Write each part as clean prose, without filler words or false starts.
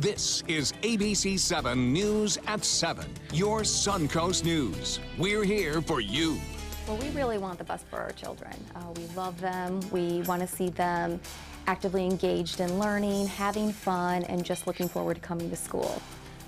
This is ABC7 News at 7, your Suncoast News. We're here for you. Well, we really want the best for our children. We love them. We want to see them actively engaged in learning, having fun, and just looking forward to coming to school.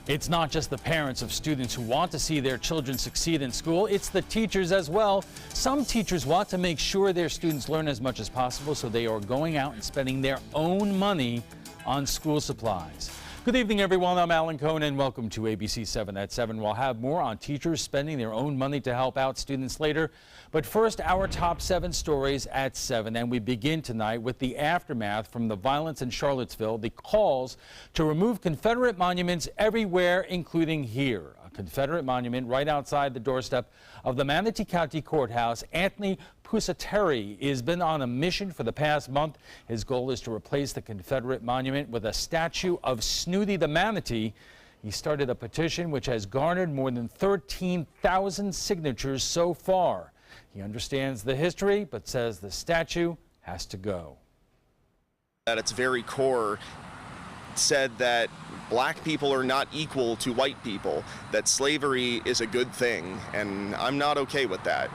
It's not just the parents of students who want to see their children succeed in school, it's the teachers as well. Some teachers want to make sure their students learn as much as possible, so they are going out and spending their own money on school supplies. Good evening, everyone. I'm Alan Cohn, and welcome to ABC 7 at 7. We'll have more on teachers spending their own money to help out students later. But first, our top 7 stories at 7. And we begin tonight with the aftermath from the violence in Charlottesville, the calls to remove Confederate monuments everywhere, including here. A Confederate monument right outside the doorstep of the Manatee County Courthouse. Anthony Pusateri has been on a mission for the past month. His goal is to replace the Confederate monument with a statue of Snooty the Manatee. He started a petition which has garnered more than 13,000 signatures so far. He understands the history, but says the statue has to go. At its very core, said that black people are not equal to white people, that slavery is a good thing, and I'm not okay with that.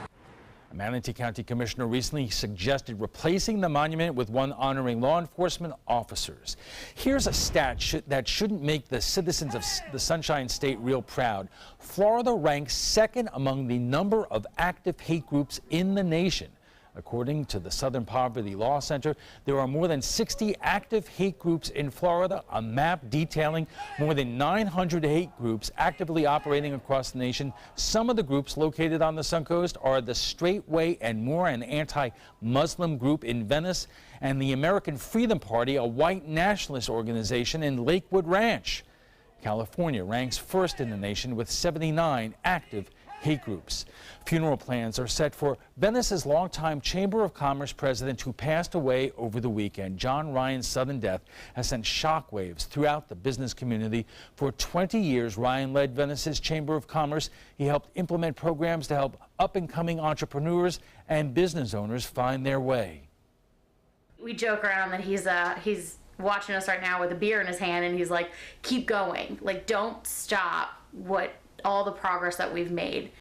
A Manatee County Commissioner recently suggested replacing the monument with one honoring law enforcement officers. Here's a stat that shouldn't make the citizens of the Sunshine State real proud. Florida ranks second among the number of active hate groups in the nation. According to the Southern Poverty Law Center, there are more than 60 active hate groups in Florida, a map detailing more than 900 hate groups actively operating across the nation. Some of the groups located on the Suncoast are the Straightway and More, an anti-Muslim group in Venice, and the American Freedom Party, a white nationalist organization in Lakewood Ranch. California ranks first in the nation with 79 active hate groups. Funeral plans are set for Venice's longtime Chamber of Commerce president who passed away over the weekend. John Ryan's sudden death has sent shockwaves throughout the business community. For 20 years, Ryan led Venice's Chamber of Commerce. He helped implement programs to help up-and-coming entrepreneurs and business owners find their way. We joke around that he's watching us right now with a beer in his hand, and he's like, keep going, like, don't stop all the progress that we've made.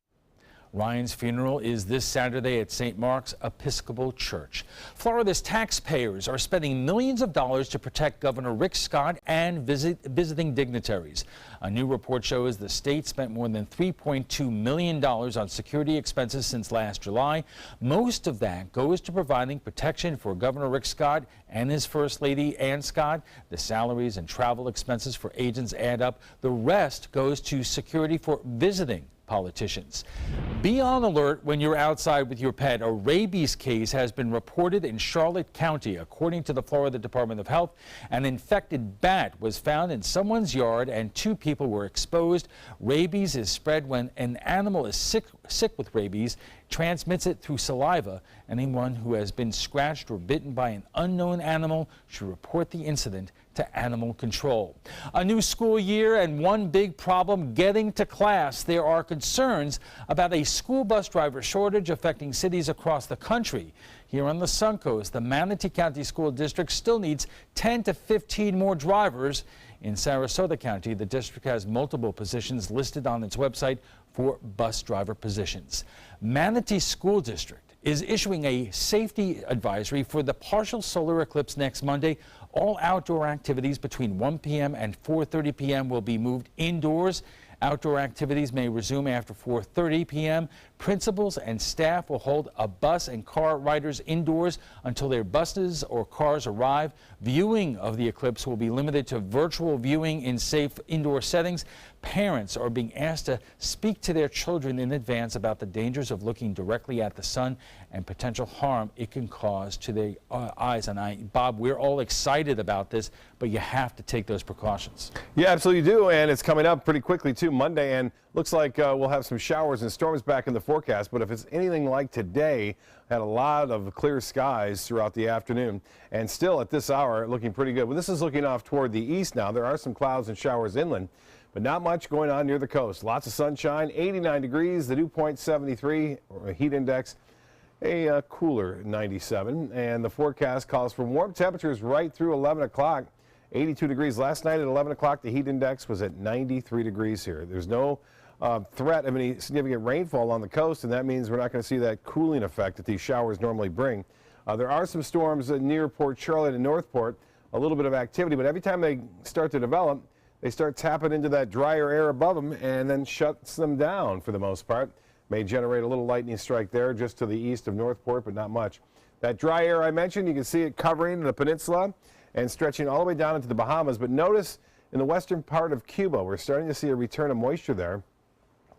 Ryan's funeral is this Saturday at St. Mark's Episcopal Church. Florida's taxpayers are spending millions of dollars to protect Governor Rick Scott and visiting dignitaries. A new report shows the state spent more than $3.2 million on security expenses since last July. Most of that goes to providing protection for Governor Rick Scott and his First Lady, Ann Scott. The salaries and travel expenses for agents add up. The rest goes to security for visiting politicians. Be on alert when you're outside with your pet. A rabies case has been reported in Charlotte County. According to the Florida Department of Health, an infected bat was found in someone's yard and 2 people were exposed. Rabies is spread when an animal is sick with rabies, transmits it through saliva. Anyone who has been scratched or bitten by an unknown animal should report the incident to animal control. A new school year and one big problem: getting to class. There are concerns about a school bus driver shortage affecting cities across the country. Here on the Suncoast, the Manatee County School District still needs 10 to 15 more drivers. In Sarasota County, the district has multiple positions listed on its website for bus driver positions. Manatee School District is issuing a safety advisory for the partial solar eclipse next Monday. All outdoor activities between 1 p.m. and 4:30 p.m. will be moved indoors. Outdoor activities may resume after 4:30 p.m. Principals and staff will hold a bus and car riders indoors until their buses or cars arrive. Viewing of the eclipse will be limited to virtual viewing in safe indoor settings. Parents are being asked to speak to their children in advance about the dangers of looking directly at the sun and potential harm it can cause to their eyes. And Bob, we're all excited about this, but you have to take those precautions. Yeah, absolutely do, and it's coming up pretty quickly too, Monday, and looks like we'll have some showers and storms back in the forecast. But if it's anything like today, had a lot of clear skies throughout the afternoon, and still at this hour looking pretty good. Well, this is looking off toward the east now. There are some clouds and showers inland, but not much going on near the coast. Lots of sunshine, 89 degrees, the dew point 73, or heat index a cooler 97, and the forecast calls for warm temperatures right through 11 o'clock. 82 degrees. Last night at 11 o'clock, the heat index was at 93 degrees here. There's no threat of any significant rainfall on the coast, and that means we're not going to see that cooling effect that these showers normally bring. There are some storms near Port Charlotte and Northport, a little bit of activity, but every time they start to develop, they start tapping into that drier air above them and then shuts them down for the most part. May generate a little lightning strike there just to the east of Northport, but not much. That dry air I mentioned, you can see it covering the peninsula and stretching all the way down into the Bahamas. But notice in the western part of Cuba, we're starting to see a return of moisture there.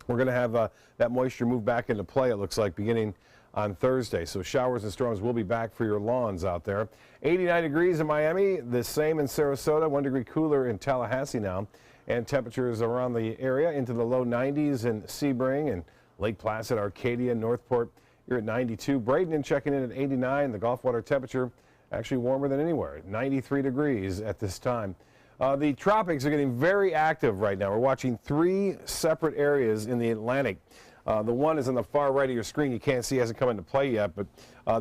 We're going to have that moisture move back into play, it looks like, beginning on Thursday. So showers and storms will be back for your lawns out there. 89 degrees in Miami, the same in Sarasota, 1 degree cooler in Tallahassee now. And temperatures around the area into the low 90s in Sebring and Lake Placid, Arcadia, Northport. You're at 92. Bradenton checking in at 89. The Gulf water temperature actually warmer than anywhere, 93 degrees at this time. The tropics are getting very active right now. We're watching 3 separate areas in the Atlantic. The one is on the far right of your screen. You can't see, hasn't come into play yet, but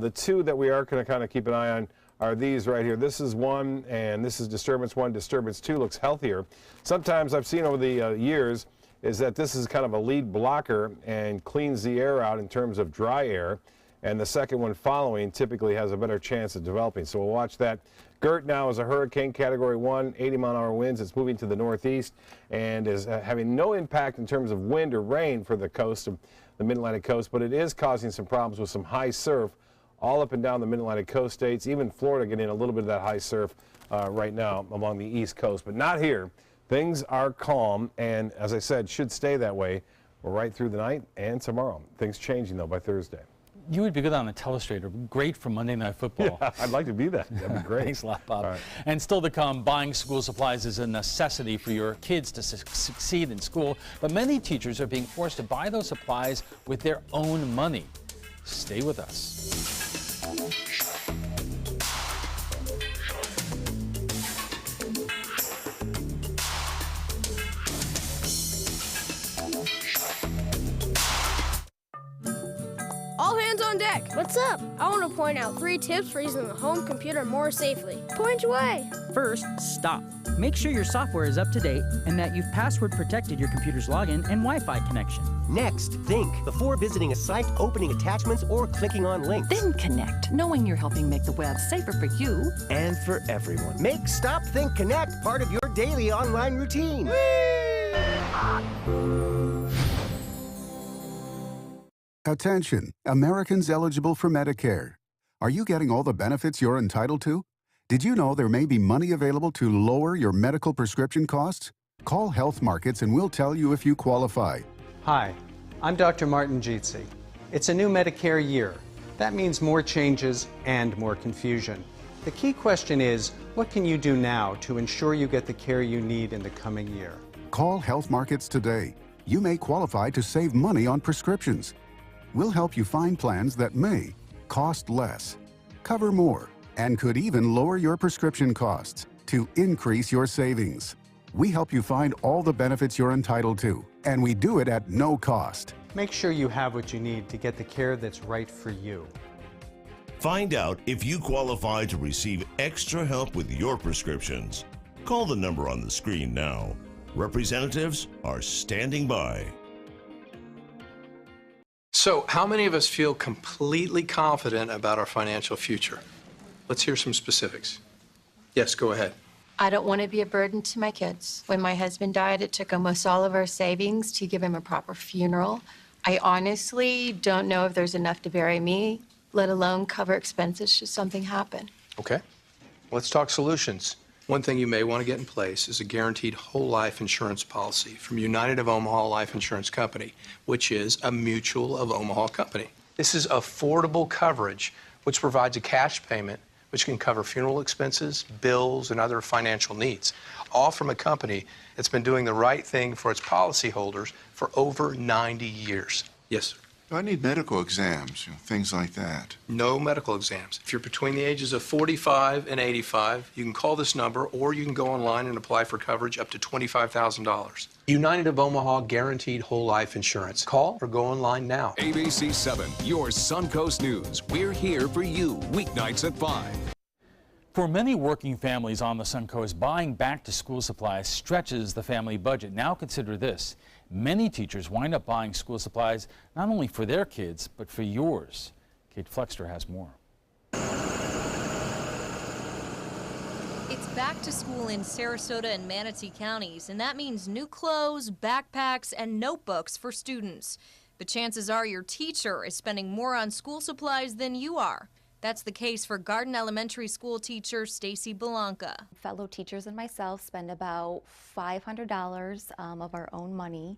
the 2 that we are going to kind of keep an eye on are these right here. This is 1, and this is disturbance 1. Disturbance 2 looks healthier. Sometimes I've seen over the years is that this is kind of a lead blocker and cleans the air out in terms of dry air, and the second one following typically has a better chance of developing. So we'll watch that. Gert now is a hurricane category 1, 80-mile-an-hour winds. It's moving to the northeast and is having no impact in terms of wind or rain for the coast of the Mid-Atlantic coast, but it is causing some problems with some high surf all up and down the Mid-Atlantic coast states. Even Florida getting a little bit of that high surf right now along the east coast, but not here. Things are calm, and as I said, should stay that way right through the night and tomorrow. Things changing, though, by Thursday. You would be good on a telestrator. Great for Monday Night Football. Yeah, I'd like to be that. That'd be great. Thanks a lot, Bob. Right. And still to come, buying school supplies is a necessity for your kids to succeed in school, but many teachers are being forced to buy those supplies with their own money. Stay with us. All hands on deck. What's up? I want to point out 3 tips for using the home computer more safely. Point away. First, stop. Make sure your software is up to date and that you've password protected your computer's login and Wi-Fi connection. Next, think before visiting a site, opening attachments, or clicking on links. Then connect, knowing you're helping make the web safer for you and for everyone. Make Stop, Think, Connect part of your daily online routine. Attention, Americans eligible for Medicare. Are you getting all the benefits you're entitled to? Did you know there may be money available to lower your medical prescription costs? Call Health Markets and we'll tell you if you qualify. Hi, I'm Dr. Martin Jeetsi. It's a new Medicare year. That means more changes and more confusion. The key question is, what can you do now to ensure you get the care you need in the coming year? Call Health Markets today. You may qualify to save money on prescriptions. We'll help you find plans that may cost less, cover more, and could even lower your prescription costs to increase your savings. We help you find all the benefits you're entitled to, and we do it at no cost. Make sure you have what you need to get the care that's right for you. Find out if you qualify to receive extra help with your prescriptions. Call the number on the screen now. Representatives are standing by. So, how many of us feel completely confident about our financial future? Let's hear some specifics. Yes, go ahead. I don't want to be a burden to my kids. When my husband died, it took almost all of our savings to give him a proper funeral. I honestly don't know if there's enough to bury me, let alone cover expenses should something happen. Okay. Let's talk solutions. One thing you may want to get in place is a guaranteed whole life insurance policy from United of Omaha Life Insurance Company, which is a Mutual of Omaha company. This is affordable coverage, which provides a cash payment which can cover funeral expenses, bills, and other financial needs, all from a company that's been doing the right thing for its policyholders for over 90 years. Yes, sir. I need medical exams, things like that. No medical exams. If you're between the ages of 45 and 85, you can call this number or you can go online and apply for coverage up to $25,000. United of Omaha Guaranteed Whole Life Insurance. Call or go online now. ABC7, your Suncoast News. We're here for you weeknights at 5. For many working families on the Suncoast, buying back-to-school supplies stretches the family budget. Now consider this. Many teachers wind up buying school supplies not only for their kids, but for yours. Kate Flexter has more. It's back to school in Sarasota and Manatee counties, and that means new clothes, backpacks, and notebooks for students. But chances are your teacher is spending more on school supplies than you are. That's the case for Garden Elementary School teacher Stacy Belanca. Fellow teachers and myself spend about $500 of our own money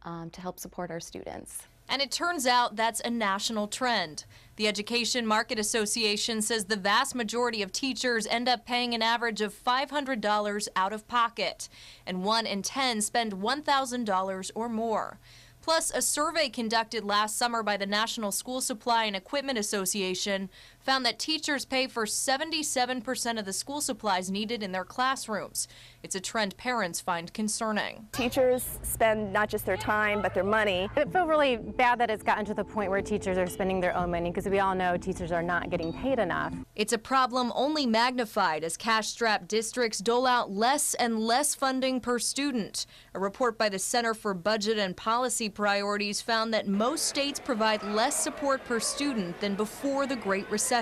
to help support our students. And it turns out that's a national trend. The Education Market Association says the vast majority of teachers end up paying an average of $500 out of pocket, and 1 in 10 spend $1,000 or more. Plus, a survey conducted last summer by the National School Supply and Equipment Association found that teachers pay for 77% of the school supplies needed in their classrooms. It's a trend parents find concerning. Teachers spend not just their time, but their money. I feel really bad that it's gotten to the point where teachers are spending their own money, because we all know teachers are not getting paid enough. It's a problem only magnified as cash-strapped districts dole out less and less funding per student. A report by the Center for Budget and Policy Priorities found that most states provide less support per student than before the Great Recession.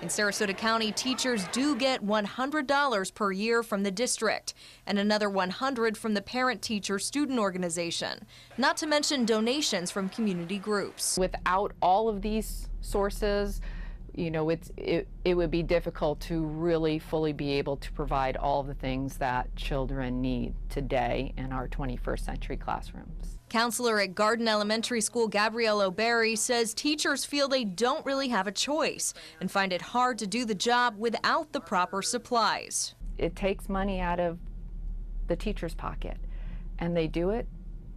In Sarasota County, teachers do get $100 per year from the district and another $100 from the parent-teacher student organization, not to mention donations from community groups. Without all of these sources, you know, it would be difficult to really fully be able to provide all the things that children need today in our 21st century classrooms. Counselor at Garden Elementary School, Gabrielle O'Barry, says teachers feel they don't really have a choice and find it hard to do the job without the proper supplies. It takes money out of the teacher's pocket, and they do it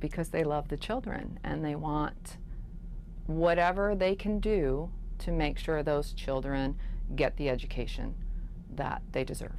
because they love the children and they want whatever they can do to make sure those children get the education that they deserve.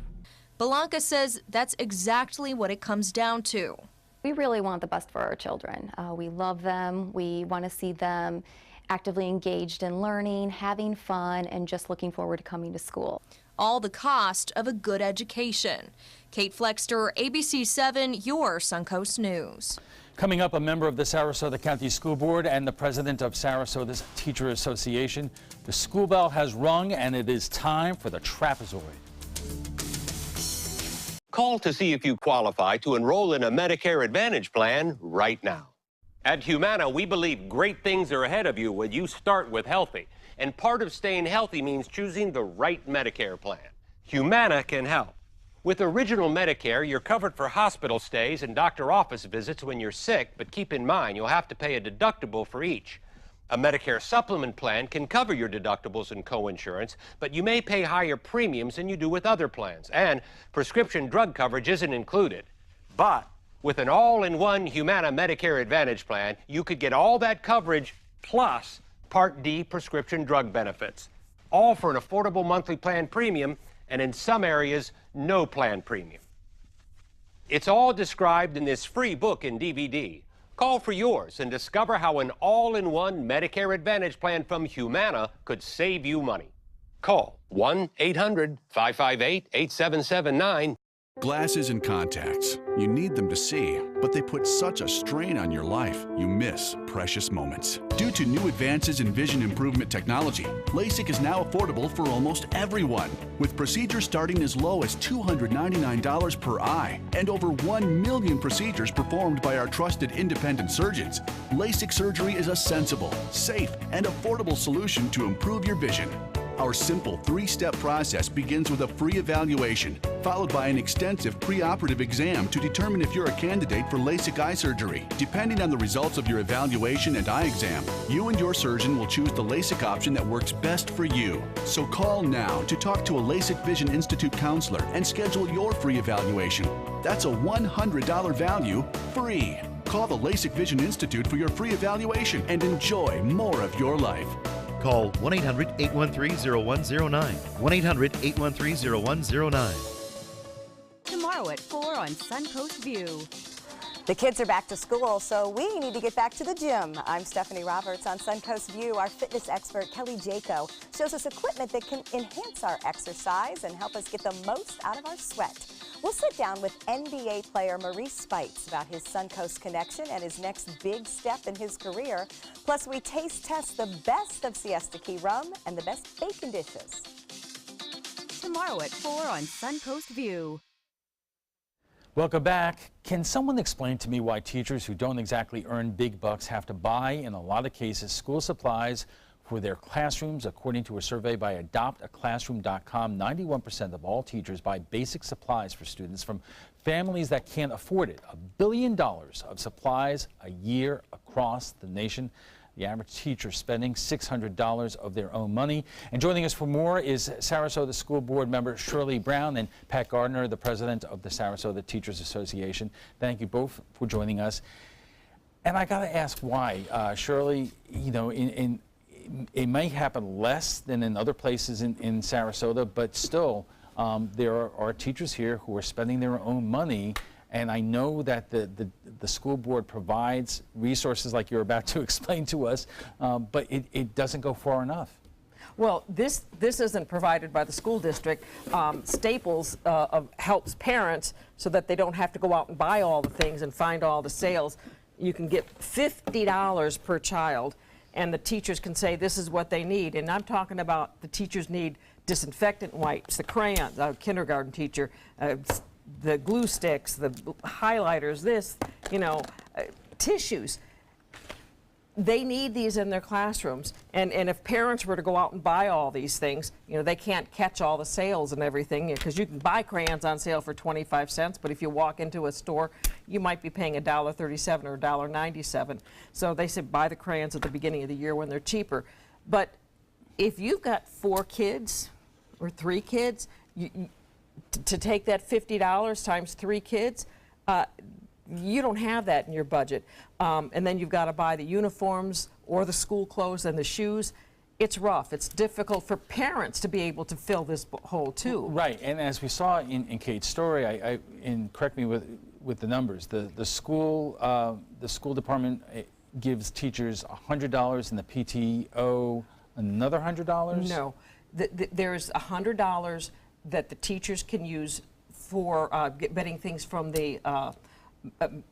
Belanca says that's exactly what it comes down to. We really want the best for our children. We love them. We want to see them actively engaged in learning, having fun, and just looking forward to coming to school. All the cost of a good education. Kate Flexter, ABC7, your Suncoast News. Coming up, a member of the Sarasota County School Board and the president of Sarasota's Teacher Association. The school bell has rung, and it is time for the trapezoid. Call to see if you qualify to enroll in a Medicare Advantage plan right now. At Humana, we believe great things are ahead of you when you start with healthy. And part of staying healthy means choosing the right Medicare plan. Humana can help. With Original Medicare, you're covered for hospital stays and doctor office visits when you're sick, but keep in mind you'll have to pay a deductible for each. A Medicare supplement plan can cover your deductibles and co-insurance, but you may pay higher premiums than you do with other plans, and prescription drug coverage isn't included. But with an all-in-one Humana Medicare Advantage plan, you could get all that coverage plus Part D prescription drug benefits, all for an affordable monthly plan premium, and in some areas, no plan premium. It's all described in this free book and DVD. Call for yours and discover how an all-in-one Medicare Advantage plan from Humana could save you money. Call 1-800-558-8779. Glasses and contacts. You need them to see, but they put such a strain on your life, you miss precious moments. Due to new advances in vision improvement technology, LASIK is now affordable for almost everyone, with procedures starting as low as $299 per eye and over 1 million procedures performed by our trusted independent surgeons. LASIK surgery is a sensible, safe, and affordable solution to improve your vision. Our simple 3-step process begins with a free evaluation, followed by an extensive preoperative exam to determine if you're a candidate for LASIK eye surgery. Depending on the results of your evaluation and eye exam, you and your surgeon will choose the LASIK option that works best for you. So call now to talk to a LASIK Vision Institute counselor and schedule your free evaluation. That's a $100 value, free. Call the LASIK Vision Institute for your free evaluation and enjoy more of your life. Call 1-800-813-0109. 1-800-813-0109. Tomorrow at 4 on Suncoast View. The kids are back to school, so we need to get back to the gym. I'm Stephanie Roberts. On Suncoast View, our fitness expert, Kelly Jaco, shows us equipment that can enhance our exercise and help us get the most out of our sweat. We'll sit down with NBA player Maurice Spites about his Suncoast connection and his next big step in his career. Plus, we taste test the best of Siesta Key rum and the best bacon dishes. Tomorrow at 4 on Suncoast View. Welcome back. Can someone explain to me why teachers who don't exactly earn big bucks have to buy, in a lot of cases, school supplies for their classrooms? According to a survey by adoptaclassroom.com, 91% of all teachers buy basic supplies for students from families that can't afford it. $1 billion of supplies a year across the nation. The average teacher spending $600 of their own money. And joining us for more is Sarasota School Board member Shirley Brown and Pat Gardner, the president of the Sarasota Teachers Association. Thank you both for joining us. And I got to ask why, Shirley, you know, it may happen less than in other places in Sarasota, but still there are teachers here who are spending their own money. And I know that the school board provides resources like you're about to explain to us, but it doesn't go far enough. Well, this isn't provided by the school district. Staples helps parents so that they don't have to go out and buy all the things and find all the sales. You can get $50 per child, and the teachers can say this is what they need. And I'm talking about the teachers need disinfectant wipes, the crayons, a kindergarten teacher, the glue sticks, the highlighters, tissues. They need these in their classrooms. And if parents were to go out and buy all these things, they can't catch all the sales and everything, because you can buy crayons on sale for 25 cents, but if you walk into a store, you might be paying $1.37 or $1.97. So they say buy the crayons at the beginning of the year when they're cheaper. But if you've got 4 kids or 3 kids, to take that $50 times 3 kids, you don't have that in your budget. And then you've got to buy the uniforms or the school clothes and the shoes. It's rough. It's difficult for parents to be able to fill this hole too. Right, and as we saw in Kate's story, and correct me with the numbers, the school department gives teachers $100 and the PTO another $100? No, there's $100 that the teachers can use for getting things from the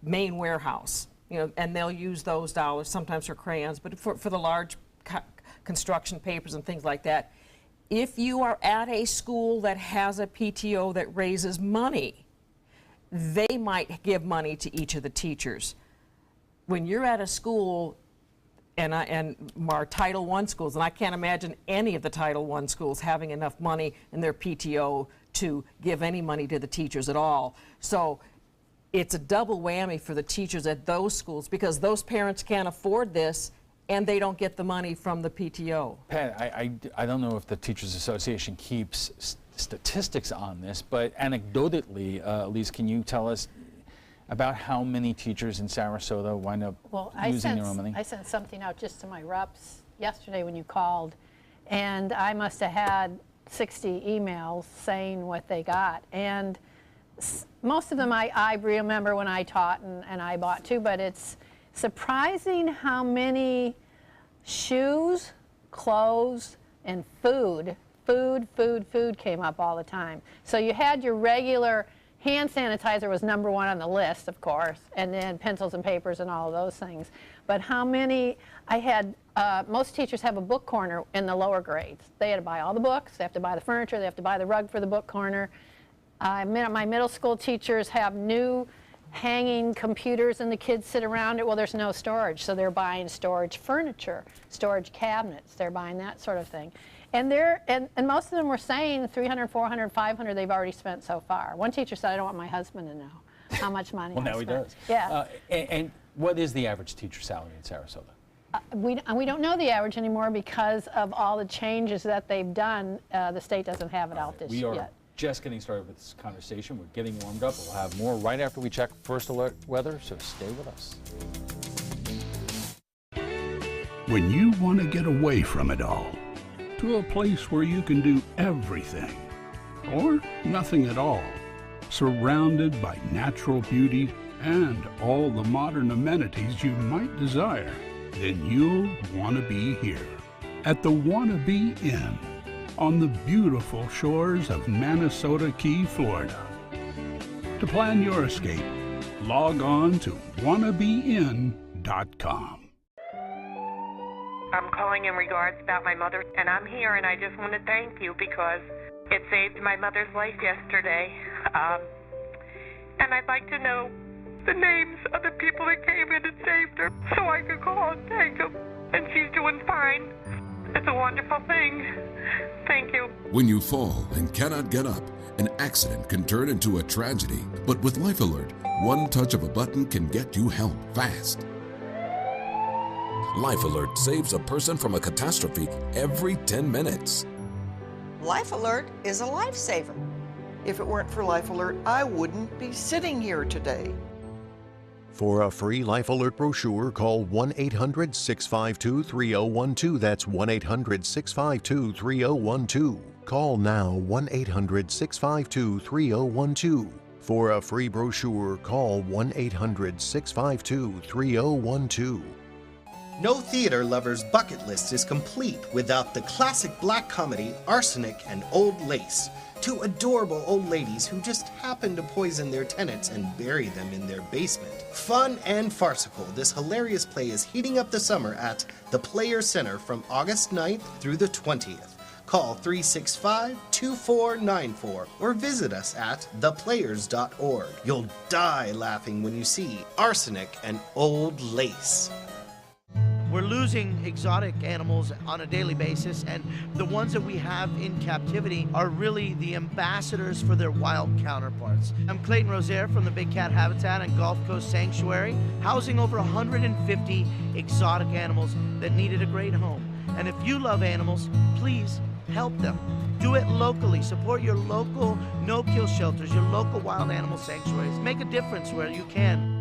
main warehouse, and they'll use those dollars sometimes for crayons, but for the large construction papers and things like that. If you are at a school that has a PTO that raises money, they might give money to each of the teachers. When you're at a school, and our Title I schools, and I can't imagine any of the Title I schools having enough money in their PTO to give any money to the teachers at all. So it's a double whammy for the teachers at those schools, because those parents can't afford this and they don't get the money from the PTO. Pat, I don't know if the Teachers Association keeps statistics on this, but anecdotally, Elise, can you tell us about how many teachers in Sarasota wind up using their own money? I sent something out just to my reps yesterday when you called, and I must have had 60 emails saying what they got. And most of them I remember when I taught and I bought too, but it's surprising how many shoes, clothes, and food came up all the time. So you had your regular hand sanitizer was number 1 on the list, of course, and then pencils and papers and all of those things. But how many, I had, most teachers have a book corner in the lower grades. They had to buy all the books, they have to buy the furniture, they have to buy the rug for the book corner. My middle school teachers have new hanging computers and the kids sit around it. Well, there's no storage, so they're buying storage furniture, storage cabinets, they're buying that sort of thing. And most of them were saying $300, $400, $500 they've already spent so far. One teacher said, I don't want my husband to know how much money well, I now spent. he does. Yeah. And what is the average teacher salary in Sarasota? We don't know the average anymore because of all the changes that they've done. The state doesn't have it out this We are yet. just getting started with this conversation. We're getting warmed up. We'll have more right after we check First Alert weather, so stay with us. When you want to get away from it all, to a place where you can do everything, or nothing at all, surrounded by natural beauty and all the modern amenities you might desire, then you'll want to be here at the Wannabe Inn on the beautiful shores of Manasota Key, Florida. To plan your escape, log on to wannabeinn.com. I'm calling in regards about my mother, and I'm here, and I just want to thank you because it saved my mother's life yesterday. And I'd like to know the names of the people that came in and saved her so I could call and thank them. And she's doing fine. It's a wonderful thing. Thank you. When you fall and cannot get up, an accident can turn into a tragedy. But with Life Alert, one touch of a button can get you help fast. Life Alert saves a person from a catastrophe every 10 minutes. Life Alert is a lifesaver. If it weren't for Life Alert, I wouldn't be sitting here today. For a free Life Alert brochure, call 1-800-652-3012. That's 1-800-652-3012. Call now 1-800-652-3012. For a free brochure, call 1-800-652-3012. No theater lover's bucket list is complete without the classic black comedy Arsenic and Old Lace. Two adorable old ladies who just happen to poison their tenants and bury them in their basement. Fun and farcical, this hilarious play is heating up the summer at the Players Center from August 9th through the 20th. Call 365-2494 or visit us at theplayers.org. You'll die laughing when you see Arsenic and Old Lace. We're losing exotic animals on a daily basis, and the ones that we have in captivity are really the ambassadors for their wild counterparts. I'm Clayton Rozier from the Big Cat Habitat and Gulf Coast Sanctuary, housing over 150 exotic animals that needed a great home. And if you love animals, please help them. Do it locally. Support your local no-kill shelters, your local wild animal sanctuaries. Make a difference where you can.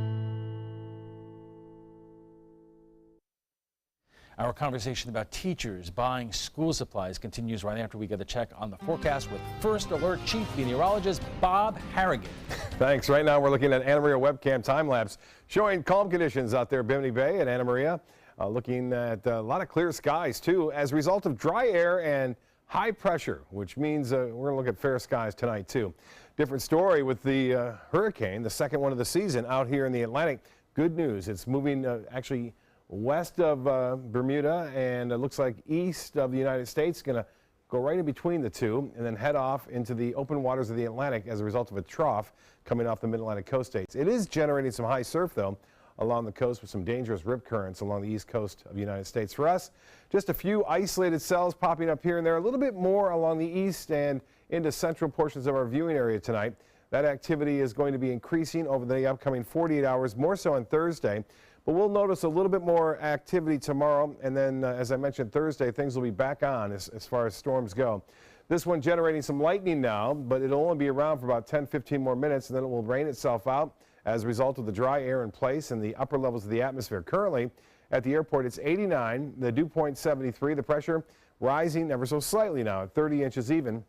Our conversation about teachers buying school supplies continues right after we get a check on the forecast with First Alert Chief Meteorologist Bob Harrigan. Thanks. Right now we're looking at Anna Maria webcam time lapse showing calm conditions out there, Bimini Bay and Anna Maria. Looking at a lot of clear skies too as a result of dry air and high pressure, which means we're going to look at fair skies tonight too. Different story with the hurricane, the second one of the season out here in the Atlantic. Good news. It's moving actually west of Bermuda, and it looks like east of the United States. Going to go right in between the two and then head off into the open waters of the Atlantic as a result of a trough coming off the mid-Atlantic coast states. It is generating some high surf, though, along the coast with some dangerous rip currents along the east coast of the United States. For us, just a few isolated cells popping up here and there, a little bit more along the east and into central portions of our viewing area tonight. That activity is going to be increasing over the upcoming 48 hours, more so on Thursday. But we'll notice a little bit more activity tomorrow, and then, as I mentioned, Thursday, things will be back on as far as storms go. This one generating some lightning now, but it'll only be around for about 10-15 more minutes, and then it will rain itself out as a result of the dry air in place and the upper levels of the atmosphere. Currently, at the airport, it's 89, the dew point 73, the pressure rising ever so slightly now at 30 inches even.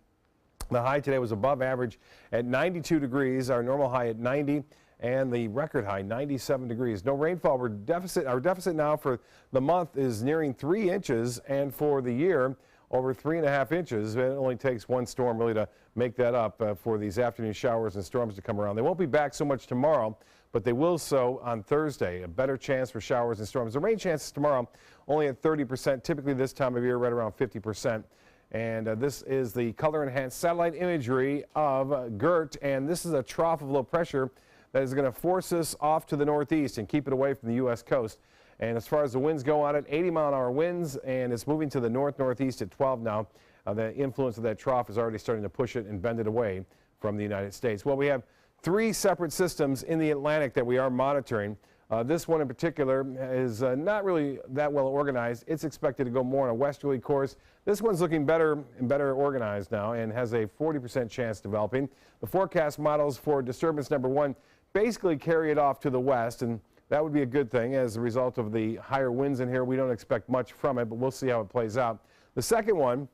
The high today was above average at 92 degrees, our normal high at 90. And the record high, 97 degrees. No rainfall. Our deficit now for the month is nearing 3 inches, and for the year, over 3.5 inches. It only takes one storm really to make that up for these afternoon showers and storms to come around. They won't be back so much tomorrow, but they will so on Thursday. A better chance for showers and storms. The rain chances tomorrow only at 30%. Typically this time of year, right around 50%. And this is the color-enhanced satellite imagery of GERT, and this is a trough of low pressure that is going to force us off to the northeast and keep it away from the U.S. coast. And as far as the winds go on it, 80-mile-an-hour winds, and it's moving to the north-northeast at 12 now. The influence of that trough is already starting to push it and bend it away from the United States. Well, we have 3 separate systems in the Atlantic that we are monitoring. This one in particular is not really that well organized. It's expected to go more on a westerly course. This one's looking better and better organized now and has a 40% chance developing. The forecast models for disturbance number 1 basically carry it off to the west, and that would be a good thing as a result of the higher winds in here. We don't expect much from it, but we'll see how it plays out. The second one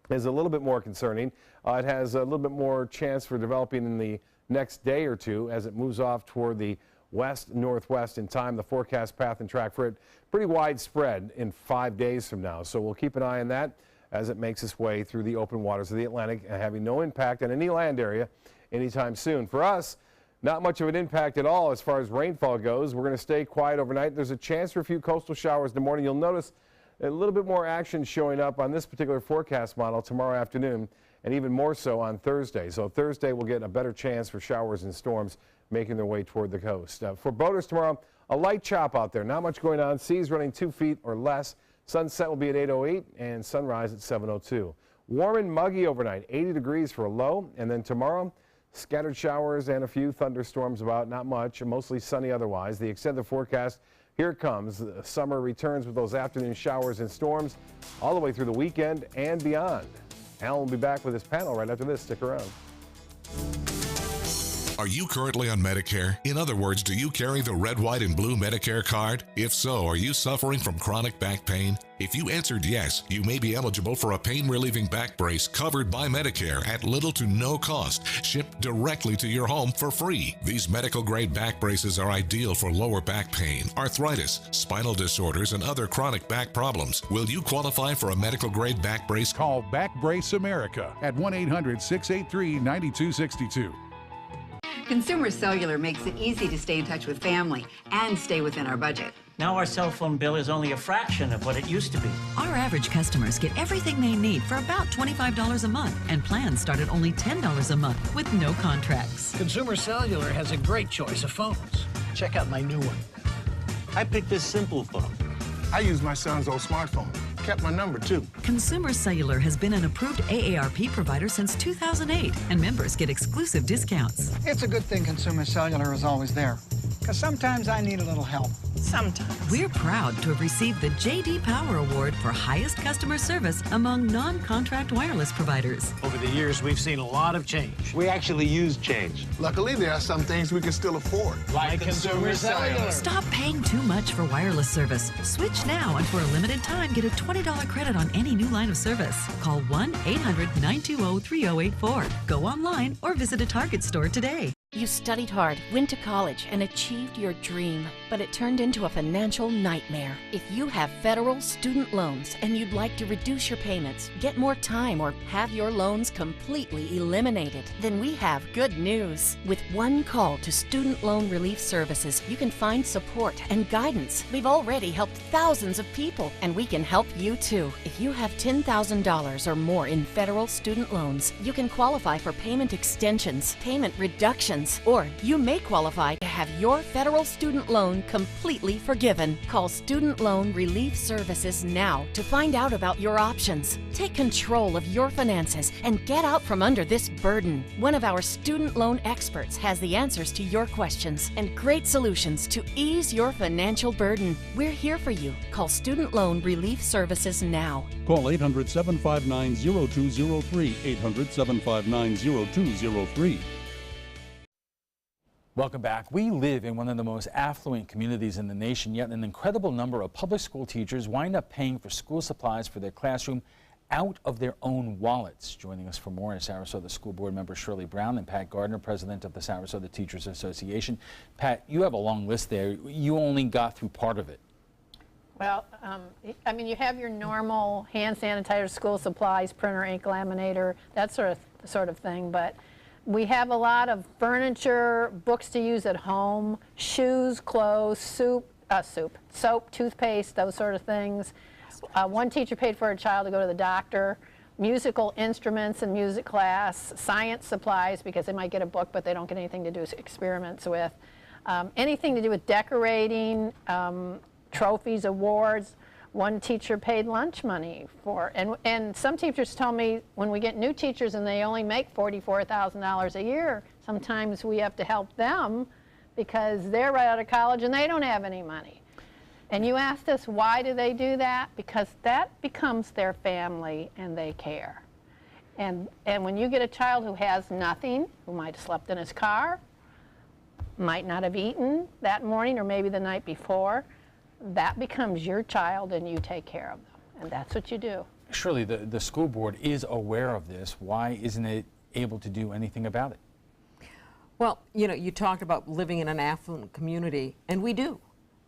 is a little bit more concerning. It has a little bit more chance for developing in the next day or two as it moves off toward the west-northwest in time. The forecast path and track for it pretty widespread in 5 days from now. So we'll keep an eye on that as it makes its way through the open waters of the Atlantic and having no impact on any land area anytime soon. For us, not much of an impact at all as far as rainfall goes. We're going to stay quiet overnight. There's a chance for a few coastal showers in the morning. You'll notice a little bit more action showing up on this particular forecast model tomorrow afternoon, and even more so on Thursday. So Thursday we'll get a better chance for showers and storms making their way toward the coast. For boaters tomorrow, a light chop out there. Not much going on. Seas running 2 feet or less. Sunset will be at 8:08 and sunrise at 7:02. Warm and muggy overnight, 80 degrees for a low, and then tomorrow, scattered showers and a few thunderstorms about, not much, mostly sunny otherwise. The extended forecast, here it comes. The summer returns with those afternoon showers and storms all the way through the weekend and beyond. Alan will be back with his panel right after this. Stick around. Are you currently on Medicare? In other words, do you carry the red, white, and blue Medicare card? If so, are you suffering from chronic back pain? If you answered yes, you may be eligible for a pain-relieving back brace covered by Medicare at little to no cost, shipped directly to your home for free. These medical-grade back braces are ideal for lower back pain, arthritis, spinal disorders, and other chronic back problems. Will you qualify for a medical-grade back brace? Call Back Brace America at 1-800-683-9262. Consumer Cellular makes it easy to stay in touch with family and stay within our budget. Now our cell phone bill is only a fraction of what it used to be. Our average customers get everything they need for about $25 a month, and plans start at only $10 a month with no contracts. Consumer Cellular has a great choice of phones. Check out my new one. I picked this simple phone. I use my son's old smartphone. Kept my number, too. Consumer Cellular has been an approved AARP provider since 2008, and members get exclusive discounts. It's a good thing Consumer Cellular is always there, because sometimes I need a little help. Sometimes. We're proud to have received the J.D. Power Award for highest customer service among non-contract wireless providers. Over the years, we've seen a lot of change. We actually use change. Luckily, there are some things we can still afford. Like Consumer Cellular. Stop paying too much for wireless service. Switch now, and for a limited time, get a $20 credit on any new line of service. Call 1-800-920-3084. Go online or visit a Target store today. You studied hard, went to college, and achieved your dream, but it turned into a financial nightmare. If you have federal student loans and you'd like to reduce your payments, get more time, or have your loans completely eliminated, then we have good news. With one call to Student Loan Relief Services, you can find support and guidance. We've already helped thousands of people, and we can help you too. If you have $10,000 or more in federal student loans, you can qualify for payment extensions, payment reductions, or you may qualify to have your federal student loan completely forgiven. Call Student Loan Relief Services now to find out about your options. Take control of your finances and get out from under this burden. One of our student loan experts has the answers to your questions and great solutions to ease your financial burden. We're here for you. Call Student Loan Relief Services now. Call 800-759-0203, 800-759-0203. Welcome back. We live in one of the most affluent communities in the nation, yet an incredible number of public school teachers wind up paying for school supplies for their classroom out of their own wallets. Joining us for more is Sarasota School Board member Shirley Brown and Pat Gardner, president of the Sarasota Teachers Association. Pat, you have a long list there. You only got through part of it. Well, I mean, you have your normal hand sanitizer, school supplies, printer, ink, laminator, that sort of thing, but we have a lot of furniture, books to use at home, shoes, clothes, soap, toothpaste, those sort of things. One teacher paid for a child to go to the doctor, musical instruments in music class, science supplies, because they might get a book but they don't get anything to do experiments with. Anything to do with decorating, trophies, awards. One teacher paid lunch money for, and some teachers tell me when we get new teachers and they only make $44,000 a year, sometimes we have to help them because they're right out of college and they don't have any money. And you asked us, why do they do that? Because that becomes their family and they care. And when you get a child who has nothing, who might have slept in his car, might not have eaten that morning or maybe the night before, that becomes your child and you take care of them, and that's what you do. Surely the school board is aware of this. Why isn't it able to do anything about it? Well, you know, you talked about living in an affluent community, and we do.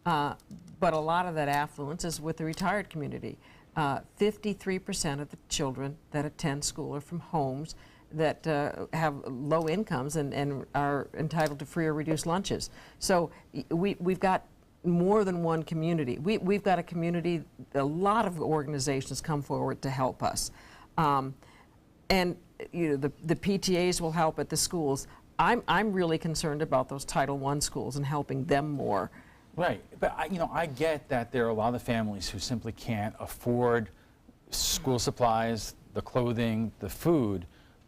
But a lot of that affluence is with the retired community. 53% of the children that attend school are from homes that have low incomes and are entitled to free or reduced lunches. So we've got more than one community. We've got a community, a lot of organizations come forward to help us. And you know, the PTAs will help at the schools. I'm really concerned about those Title I schools and helping them more. Right, but you know, I get that there are a lot of families who simply can't afford school supplies, the clothing, the food,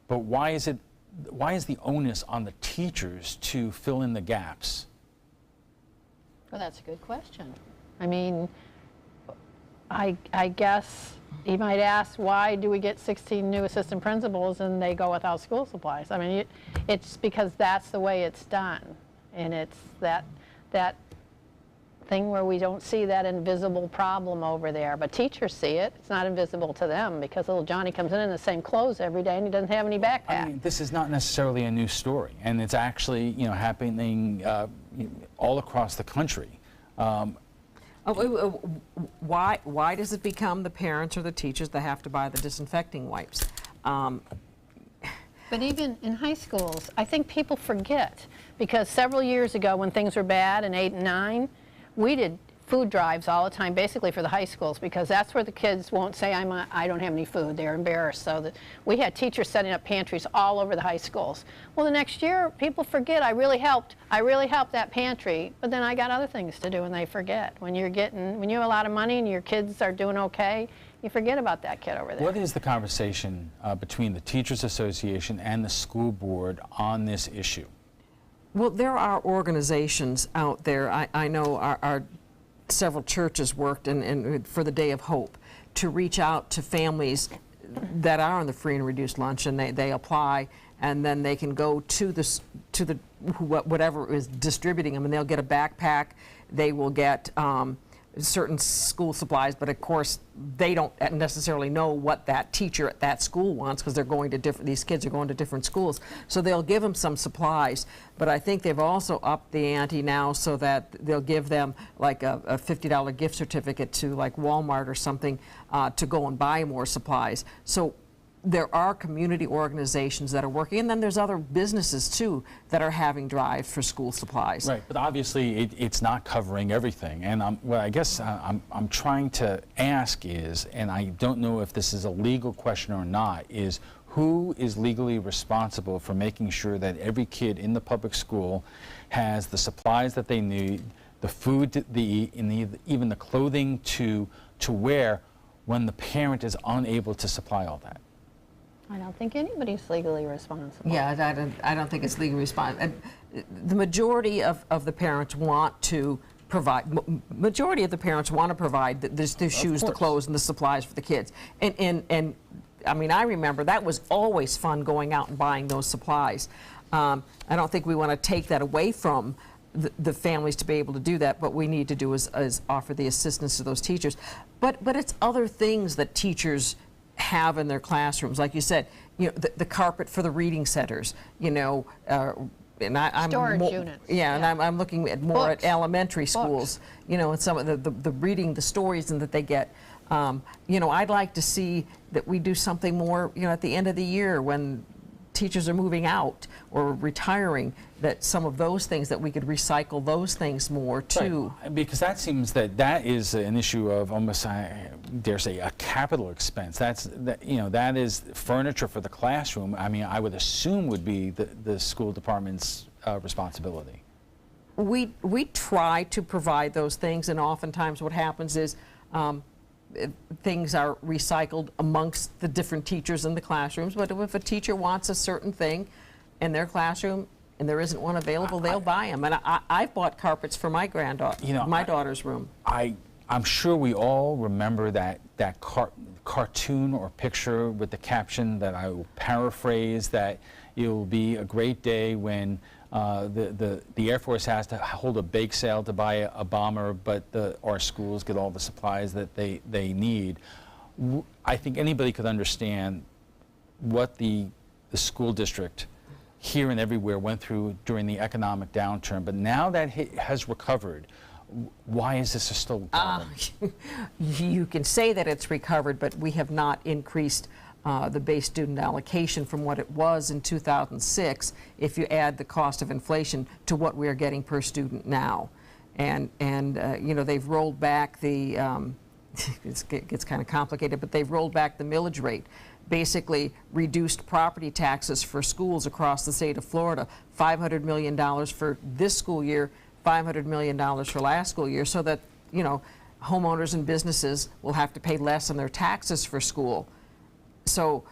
but why is the onus on the teachers to fill in the gaps? Well, that's a good question. I mean, I guess you might ask, why do we get 16 new assistant principals and they go without school supplies? I mean, it's because that's the way it's done. And it's that thing where we don't see that invisible problem over there. But teachers see it. It's not invisible to them because little Johnny comes in the same clothes every day and he doesn't have any backpack. I mean, this is not necessarily a new story, and it's actually, you know, happening all across the country. Why does it become the parents or the teachers that have to buy the disinfecting wipes? But even in high schools, I think people forget, because several years ago when things were bad in 8 and 9, we did food drives all the time, basically for the high schools, because that's where the kids won't say, I don't have any food. They're embarrassed. So we had teachers setting up pantries all over the high schools. Well, the next year, people forget, I really helped that pantry, but then I got other things to do, and they forget. When you have a lot of money and your kids are doing okay, you forget about that kid over there. What is the conversation between the Teachers Association and the school board on this issue? Well, there are organizations out there. I know our several churches worked for the Day of Hope to reach out to families that are on the free and reduced lunch, and they apply, and then they can go to whatever is distributing them, and they'll get a backpack. They will get certain school supplies, but of course they don't necessarily know what that teacher at that school wants, because they're going to these kids are going to different schools. So they'll give them some supplies, but I think they've also upped the ante now so that they'll give them like a $50 gift certificate to like Walmart or something to go and buy more supplies. So there are community organizations that are working, and then there's other businesses too that are having drives for school supplies. Right, but obviously it's not covering everything. And what I guess I'm trying to ask is, and I don't know if this is a legal question or not, is who is legally responsible for making sure that every kid in the public school has the supplies that they need, the food to eat, and even the clothing to wear when the parent is unable to supply all that? I don't think anybody's legally responsible. Yeah, I don't think it's legally responsible. The majority of the parents want to provide. Majority of the parents want to provide the shoes, the clothes, and the supplies for the kids. And I mean, I remember that was always fun, going out and buying those supplies. I don't think we want to take that away from the families to be able to do that. What we need to do is offer the assistance to those teachers. But it's other things that teachers have in their classrooms, like you said, you know, the carpet for the reading centers, you know, and I'm storage units. Yeah, and I'm looking at more Books. at elementary schools, Books. you know, and some of the reading, the stories that they get. You know, I'd like to see that we do something more, you know, at the end of the year when teachers are moving out or retiring, that some of those things, that we could recycle those things more too. Right. Because that seems that is an issue of almost, I dare say, a capital expense. You know, that is furniture for the classroom. I mean, I would assume would be the school department's responsibility. We try to provide those things, and oftentimes what happens is things are recycled amongst the different teachers in the classrooms. But if a teacher wants a certain thing in their classroom and there isn't one available, they'll buy them. And I've bought carpets for my granddaughter, you know, my daughter's room. I'm sure we all remember that cartoon or picture with the caption that I will paraphrase, that it will be a great day when the Air Force has to hold a bake sale to buy a bomber, but our schools get all the supplies that they need. I think anybody could understand what the school district here and everywhere went through during the economic downturn, but now that it has recovered, why is this still a problem? You can say that it's recovered, but we have not increased the base student allocation from what it was in 2006 if you add the cost of inflation to what we are getting per student now. And you know, they've rolled back the, it gets kind of complicated, but they've rolled back the millage rate, basically reduced property taxes for schools across the state of Florida, $500 million for this school year, $500 million for last school year, so that, you know, homeowners and businesses will have to pay less on their taxes for school. So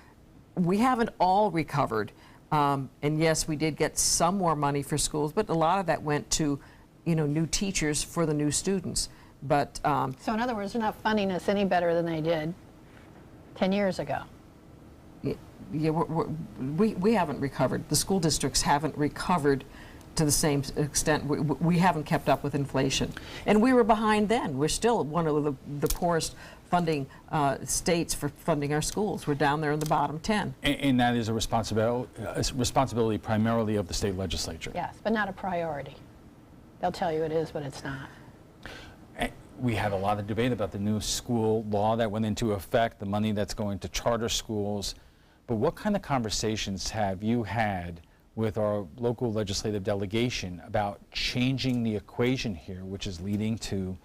we haven't all recovered. And yes, we did get some more money for schools, but a lot of that went to, you know, new teachers for the new students. But so in other words, they're not funding us any better than they did 10 years ago. Yeah, we haven't recovered. The school districts haven't recovered to the same extent. We haven't kept up with inflation. And we were behind then. We're still one of the poorest funding states for funding our schools. We're down there in the bottom 10. And that is a responsibility primarily of the state legislature. Yes, but not a priority. They'll tell you it is, but it's not. We had a lot of debate about the new school law that went into effect, the money that's going to charter schools. But what kind of conversations have you had with our local legislative delegation about changing the equation here, which is leading to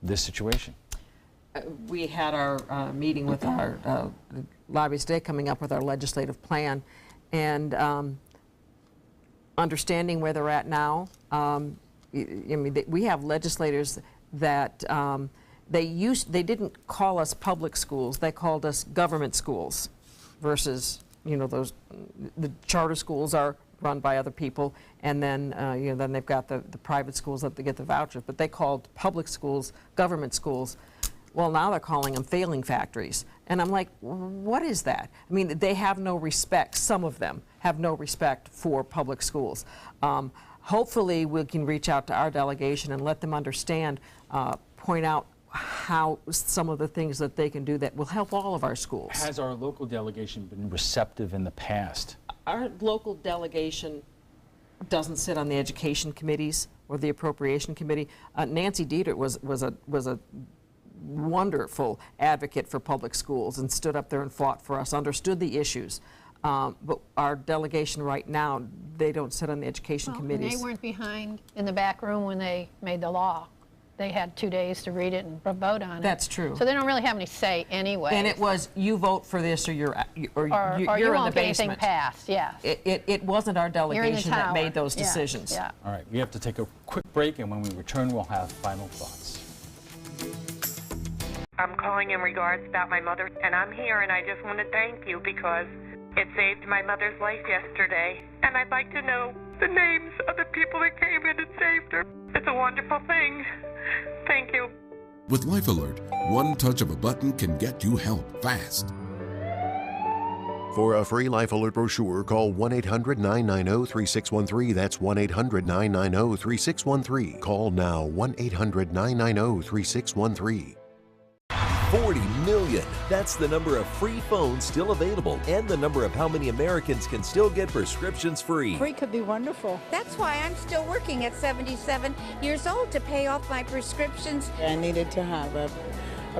this situation? We had our meeting with our lobbyists today, coming up with our legislative plan, and understanding where they're at now. I mean, we have legislators that they didn't call us public schools; they called us government schools, versus, you know, the charter schools are run by other people, and then you know, then they've got the private schools that they get the vouchers, but they called public schools government schools. Well, now they're calling them failing factories. And I'm like, what is that? I mean, they have no respect, some of them have no respect for public schools. Hopefully we can reach out to our delegation and let them understand, point out how some of the things that they can do that will help all of our schools. Has our local delegation been receptive in the past? Our local delegation doesn't sit on the education committees or the appropriation committee. Nancy Dieter was a wonderful advocate for public schools and stood up there and fought for us, understood the issues. But our delegation right now, they don't sit on the education committees. And they weren't behind in the back room when they made the law. They had 2 days to read it and vote on it. That's true. So they don't really have any say anyway. And it was, you vote for this or you're you in the won't get anything basement. passed, yes. It wasn't our delegation that made those decisions. Yeah. All right, we have to take a quick break, and when we return, we'll have final thoughts. I'm calling in regards about my mother, and I'm here, and I just want to thank you because it saved my mother's life yesterday, and I'd like to know the names of the people that came in and saved her. It's a wonderful thing. Thank you. With Life Alert, one touch of a button can get you help fast. For a free Life Alert brochure, call 1-800-990-3613. That's 1-800-990-3613. Call now, 1-800-990-3613. 40 million. That's the number of free phones still available and the number of how many Americans can still get prescriptions free. Free could be wonderful. That's why I'm still working at 77 years old to pay off my prescriptions. I needed to have a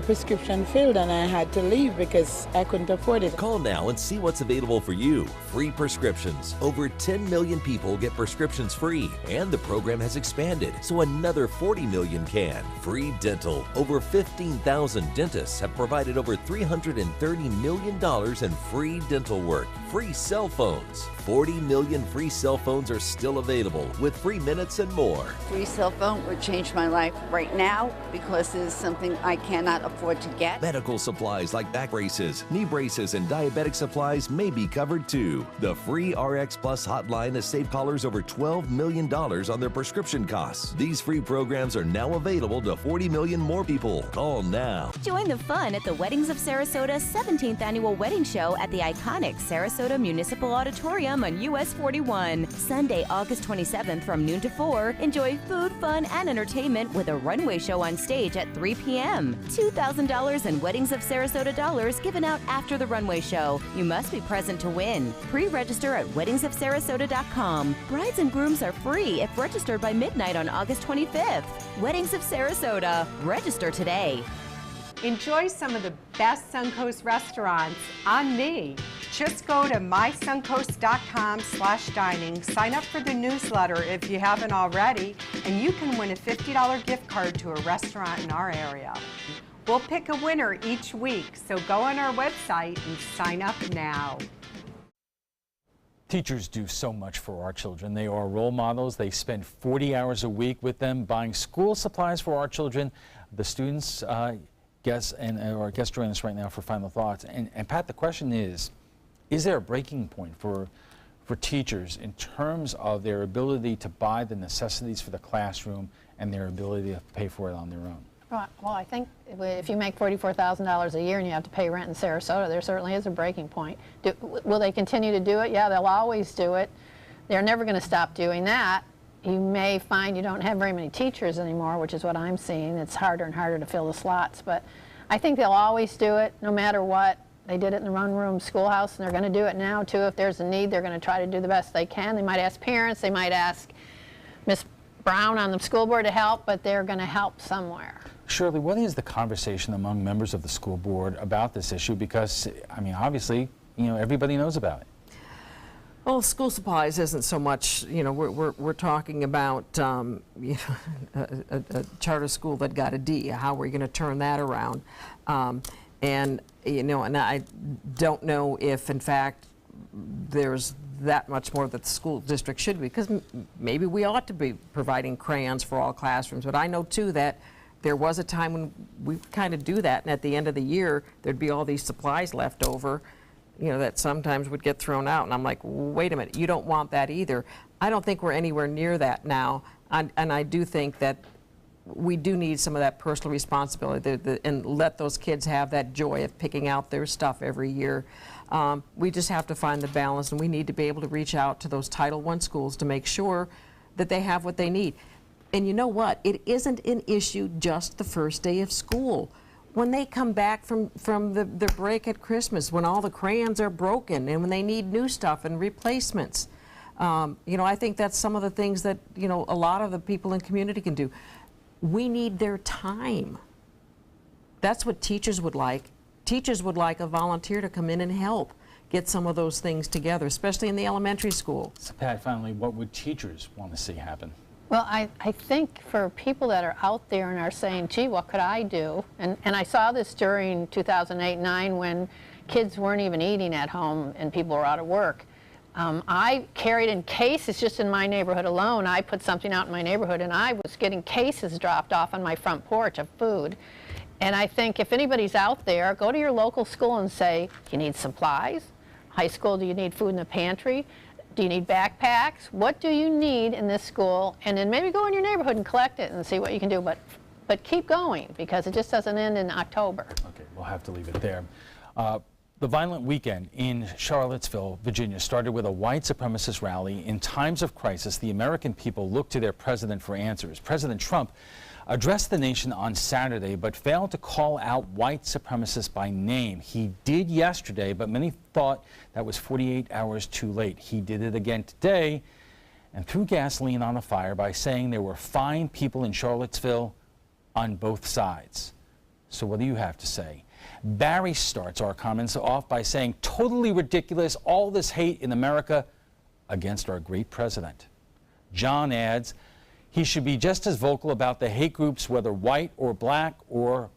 prescription filled, and I had to leave because I couldn't afford it. Call now and see what's available for you. Free prescriptions. Over 10 million people get prescriptions free, and the program has expanded, so another 40 million can. Free dental. Over 15,000 dentists have provided over $330 million in free dental work. Free cell phones. 40 million free cell phones are still available with free minutes and more. Free cell phone would change my life right now because it is something I cannot afford to get. Medical supplies like back braces, knee braces, and diabetic supplies may be covered too. The free RX Plus hotline has saved callers over $12 million on their prescription costs. These free programs are now available to 40 million more people. Call now. Join the fun at the Weddings of Sarasota 17th Annual Wedding Show at the iconic Sarasota Municipal Auditorium p.m. on US 41. Sunday, August 27th from noon to 4, enjoy food, fun, and entertainment with a runway show on stage at 3 p.m. $2,000 in Weddings of Sarasota dollars given out after the runway show. You must be present to win. Pre-register at weddingsofsarasota.com. Brides and grooms are free if registered by midnight on August 25th. Weddings of Sarasota. Register today. Enjoy some of the best Suncoast restaurants on me. Just go to mysuncoast.com/dining, sign up for the newsletter if you haven't already, and you can win a $50 gift card to a restaurant in our area. We'll pick a winner each week, so go on our website and sign up now. Teachers do so much for our children. They are role models. They spend 40 hours a week with them buying school supplies for our children. The students guest joining us right now for final thoughts. And Pat, the question is there a breaking point for teachers in terms of their ability to buy the necessities for the classroom and their ability to pay for it on their own? Well, I think if you make $44,000 a year and you have to pay rent in Sarasota, there certainly is a breaking point. Will they continue to do it? Yeah, they'll always do it. They're never going to stop doing that. You may find you don't have very many teachers anymore, which is what I'm seeing. It's harder and harder to fill the slots, but I think they'll always do it no matter what. They did it in the Run Room Schoolhouse, and they're going to do it now too. If there's a need, they're going to try to do the best they can. They might ask parents, they might ask Miss Brown on the school board to help, but they're going to help somewhere. Shirley, what is the conversation among members of the school board about this issue? Because, I mean, obviously, everybody knows about it. Well, school supplies isn't so much, we're talking about a charter school that got a D. How are we going to turn that around? And I don't know if, in fact, there's that much more that the school district should be, because maybe we ought to be providing crayons for all classrooms. But I know, too, that there was a time when we kind of do that, and at the end of the year, there'd be all these supplies left over, that sometimes would get thrown out. And I'm like, wait a minute, you don't want that either. I don't think we're anywhere near that now. And I do think that we do need some of that personal responsibility and let those kids have that joy of picking out their stuff every year. We just have to find the balance, and we need to be able to reach out to those Title I schools to make sure that they have what they need. And you know what? It isn't an issue just the first day of school. When they come back from the break at Christmas, when all the crayons are broken and when they need new stuff and replacements, I think that's some of the things that, a lot of the people in the community can do. We need their time. That's what teachers would like. Teachers would like a volunteer to come in and help get some of those things together, especially in the elementary school. So Pat, finally, what would teachers want to see happen? Well, I think for people that are out there and are saying, gee, what could I do? And I saw this during 2008-9 when kids weren't even eating at home and people were out of work. I carried in cases just in my neighborhood alone. I put something out in my neighborhood and I was getting cases dropped off on my front porch of food. And I think if anybody's out there, go to your local school and say, do you need supplies? High school, do you need food in the pantry? Do you need backpacks? What do you need in this school? And then maybe go in your neighborhood and collect it and see what you can do. But keep going, because it just doesn't end in October. Okay, we'll have to leave it there. The violent weekend in Charlottesville, Virginia, started with a white supremacist rally. In times of crisis, the American people look to their president for answers. President Trump addressed the nation on Saturday, but failed to call out white supremacists by name. He did yesterday, but many thought that was 48 hours too late. He did it again today and threw gasoline on the fire by saying there were fine people in Charlottesville on both sides. So what do you have to say? Barry starts our comments off by saying, totally ridiculous, all this hate in America against our great president. John adds, he should be just as vocal about the hate groups, whether white or black, or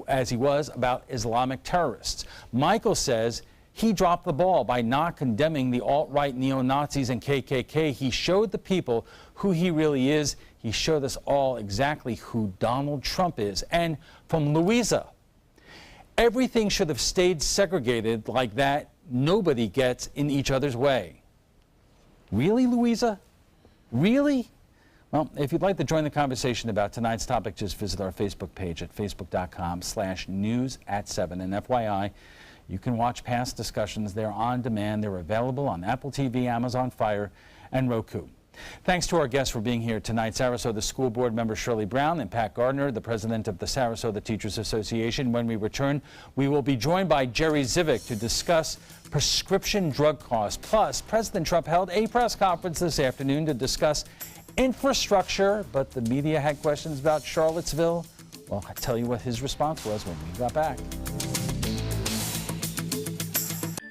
as he was about Islamic terrorists. Michael says he dropped the ball by not condemning the alt-right neo-Nazis and KKK. He showed the people who he really is. He showed us all exactly who Donald Trump is. And from Louisa, everything should have stayed segregated like that. Nobody gets in each other's way. Really, Louisa? Really? Well, if you'd like to join the conversation about tonight's topic, just visit our Facebook page at facebook.com/news@7. And FYI, You can watch past discussions. They're on demand. They're available on Apple TV, Amazon Fire, and Roku. Thanks to our guests for being here tonight. Sarasota School Board member Shirley Brown and Pat Gardner, the president of the Sarasota Teachers Association. When we return, we will be joined by Jerry Zivick to discuss prescription drug costs. Plus, President Trump held a press conference this afternoon to discuss infrastructure, but the media had questions about Charlottesville. Well, I'll tell you what his response was when we got back.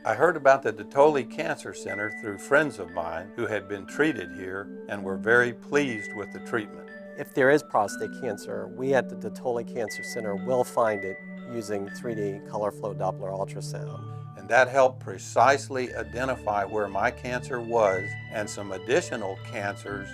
I heard about the Detoli Cancer Center through friends of mine who had been treated here and were very pleased with the treatment. If there is prostate cancer, we at the Detoli Cancer Center will find it using 3D color flow Doppler ultrasound. And that helped precisely identify where my cancer was and some additional cancers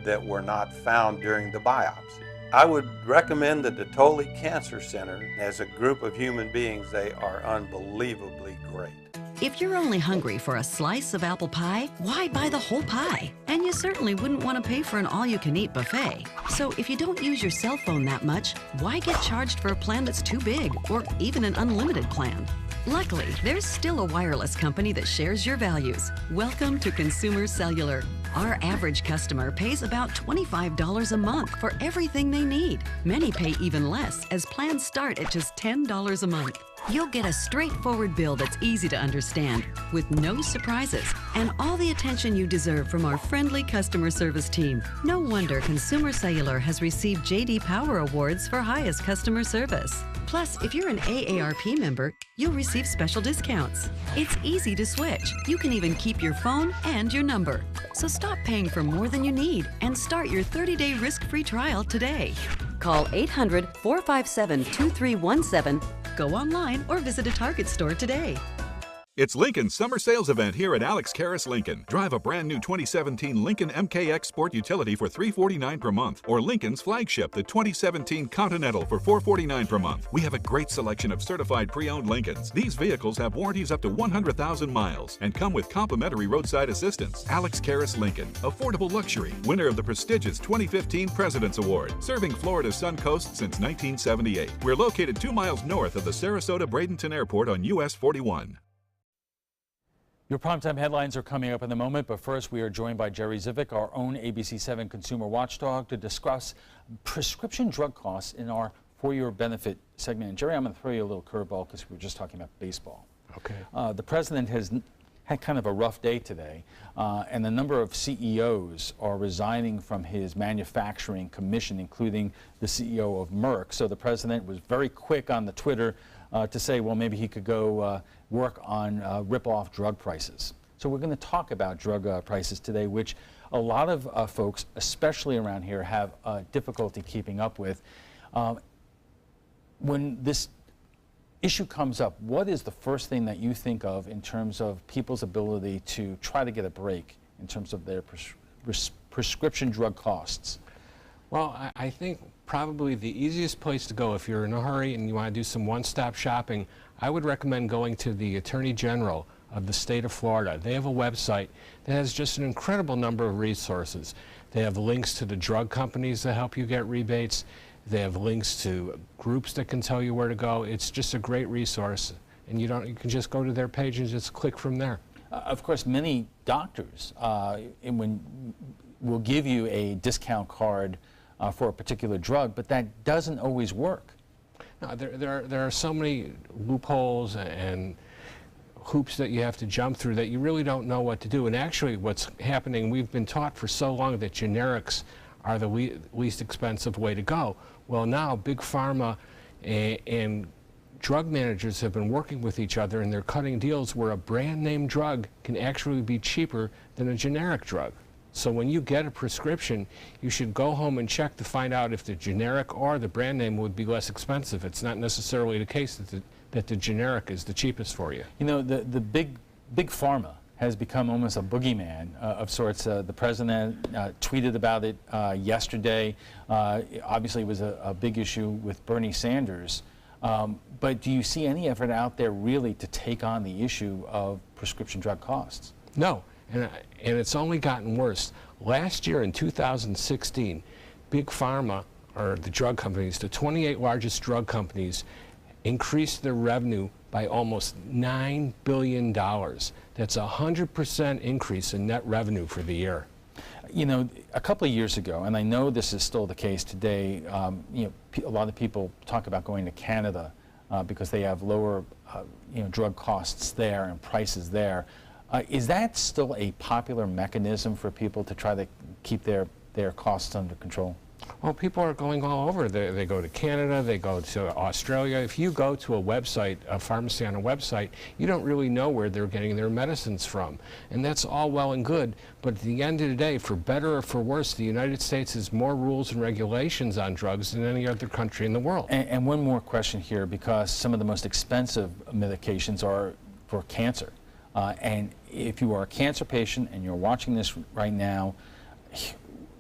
that were not found during the biopsy. I would recommend the Detoli Cancer Center. As a group of human beings, they are unbelievably great. If you're only hungry for a slice of apple pie, why buy the whole pie? And you certainly wouldn't want to pay for an all-you-can-eat buffet. So if you don't use your cell phone that much, why get charged for a plan that's too big, or even an unlimited plan? Luckily, there's still a wireless company that shares your values. Welcome to Consumer Cellular. Our average customer pays about $25 a month for everything they need. Many pay even less, as plans start at just $10 a month. You'll get a straightforward bill that's easy to understand, with no surprises, and all the attention you deserve from our friendly customer service team. No wonder Consumer Cellular has received J.D. Power Awards for highest customer service. Plus, if you're an AARP member, you'll receive special discounts. It's easy to switch. You can even keep your phone and your number. So stop paying for more than you need and start your 30-day risk-free trial today. Call 800-457-2317. Go online or visit a Target store today. It's Lincoln's summer sales event here at Alex Karras Lincoln. Drive a brand new 2017 Lincoln MKX Sport Utility for $349 per month, or Lincoln's flagship, the 2017 Continental, for $449 per month. We have a great selection of certified pre-owned Lincolns. These vehicles have warranties up to 100,000 miles and come with complimentary roadside assistance. Alex Karras Lincoln, affordable luxury, winner of the prestigious 2015 President's Award, serving Florida's Sun Coast since 1978. We're located 2 miles north of the Sarasota-Bradenton Airport on US 41. Your primetime headlines are coming up in a moment, but first we are joined by Jerry Zivick, our own ABC7 consumer watchdog, to discuss prescription drug costs in our For Your Benefit segment. And Jerry, I'm going to throw you a little curveball because we were just talking about baseball. Okay. The president has had kind of a rough day today, and a number of CEOs are resigning from his manufacturing commission, including the CEO of Merck. So the president was very quick on the Twitter to say, well, maybe he could go work on rip-off drug prices. So we're going to talk about drug prices today, which a lot of folks, especially around here, have difficulty keeping up with. When this issue comes up, what is the first thing that you think of in terms of people's ability to try to get a break in terms of their prescription drug costs? Well, I think probably the easiest place to go if you're in a hurry and you want to do some one-stop shopping, I would recommend going to the Attorney General of the state of Florida. They have a website that has just an incredible number of resources. They have links to the drug companies that help you get rebates. They have links to groups that can tell you where to go. It's just a great resource, and you can just go to their page and just click from there. Of course, many doctors will give you a discount card for a particular drug, but that doesn't always work. No, there are so many loopholes and hoops that you have to jump through that you really don't know what to do. And actually what's happening, we've been taught for so long that generics are the least expensive way to go. Well, now Big Pharma and drug managers have been working with each other, and they're cutting deals where a brand name drug can actually be cheaper than a generic drug. So when you get a prescription, you should go home and check to find out if the generic or the brand name would be less expensive. It's not necessarily the case that the generic is the cheapest for you. You know, the big pharma has become almost a boogeyman of sorts. The president tweeted about it yesterday. Obviously, it was a big issue with Bernie Sanders. But do you see any effort out there really to take on the issue of prescription drug costs? No, and it's only gotten worse. Last year in 2016, Big Pharma, or the drug companies, the 28 largest drug companies, increased their revenue by almost $9 billion. That's a 100% increase in net revenue for the year. You know, a couple of years ago, and I know this is still the case today, you know, a lot of people talk about going to Canada because they have lower, you know, drug costs there and prices there. Is that still a popular mechanism for people to try to keep their costs under control? Well, people are going all over. They go to Canada, they go to Australia. If you go to a website, a pharmacy on a website, you don't really know where they're getting their medicines from. And that's all well and good, but at the end of the day, for better or for worse, the United States has more rules and regulations on drugs than any other country in the world. And one more question here, because some of the most expensive medications are for cancer. And if you are a cancer patient and you're watching this right now,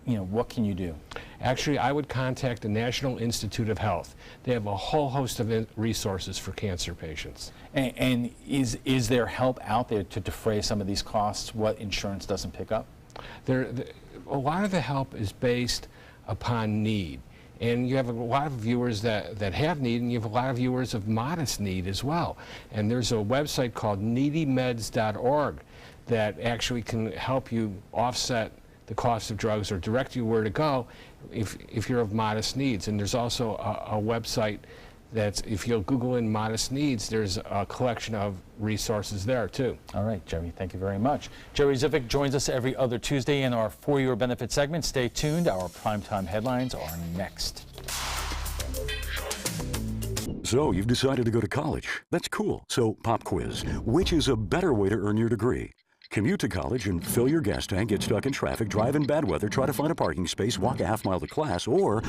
you know, what can you do? Actually, I would contact the National Institute of Health. They have a whole host of resources for cancer patients. And is there help out there to defray some of these costs, what insurance doesn't pick up? A lot of the help is based upon need. And you have a lot of viewers that have need, and you have a lot of viewers of modest need as well. And there's a website called needymeds.org that actually can help you offset the cost of drugs or direct you where to go if you're of modest needs. And there's also a website that's, if you'll Google in modest needs, there's a collection of resources there too. All right, Jerry, thank you very much. Jerry Zivic joins us every other Tuesday in our For Your Benefit segment. Stay tuned. Our primetime headlines are next. So you've decided to go to college. That's cool. So pop quiz. Which is a better way to earn your degree? Commute to college and fill your gas tank, get stuck in traffic, drive in bad weather, try to find a parking space, walk a half mile to class, or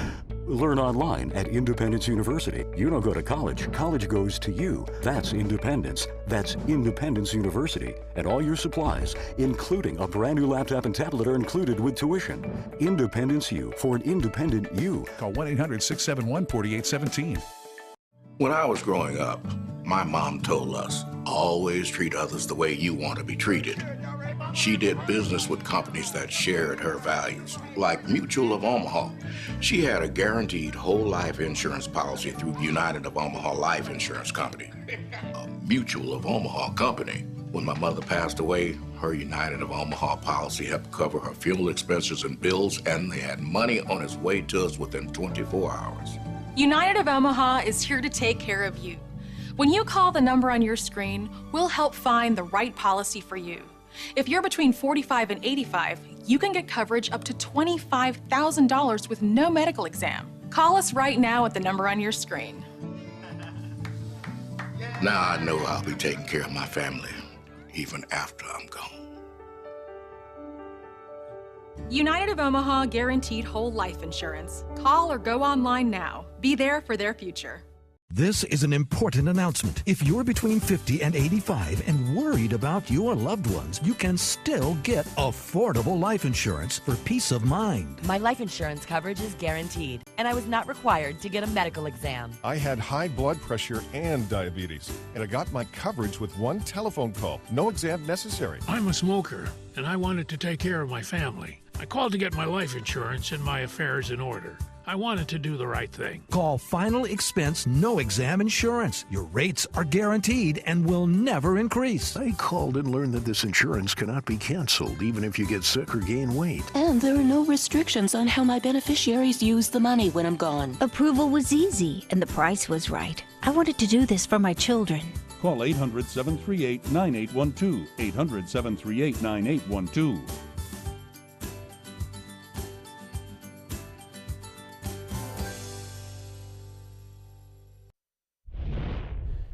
learn online at Independence University. You don't go to college. College goes to you. That's independence. That's Independence University. And all your supplies, including a brand new laptop and tablet, are included with tuition. Independence U, for an independent you. Call 1-800-671-4817. When I was growing up, my mom told us, always treat others the way you want to be treated. She did business with companies that shared her values, like Mutual of Omaha. She had a guaranteed whole life insurance policy through United of Omaha Life Insurance Company, a Mutual of Omaha company. When my mother passed away, her United of Omaha policy helped cover her funeral expenses and bills, and they had money on its way to us within 24 hours. United of Omaha is here to take care of you. When you call the number on your screen, we'll help find the right policy for you. If you're between 45 and 85, you can get coverage up to $25,000 with no medical exam. Call us right now at the number on your screen. Now I know I'll be taking care of my family, even after I'm gone. United of Omaha guaranteed whole life insurance. Call or go online now. Be there for their future. This is an important announcement. If you're between 50 and 85 and worried about your loved ones, you can still get affordable life insurance for peace of mind. My life insurance coverage is guaranteed, and I was not required to get a medical exam. I had high blood pressure and diabetes, and I got my coverage with one telephone call. No exam necessary. I'm a smoker, and I wanted to take care of my family. I called to get my life insurance and my affairs in order. I wanted to do the right thing. Call Final Expense No Exam Insurance. Your rates are guaranteed and will never increase. I called and learned that this insurance cannot be canceled even if you get sick or gain weight. And there are no restrictions on how my beneficiaries use the money when I'm gone. Approval was easy and the price was right. I wanted to do this for my children. Call 800-738-9812. 800-738-9812.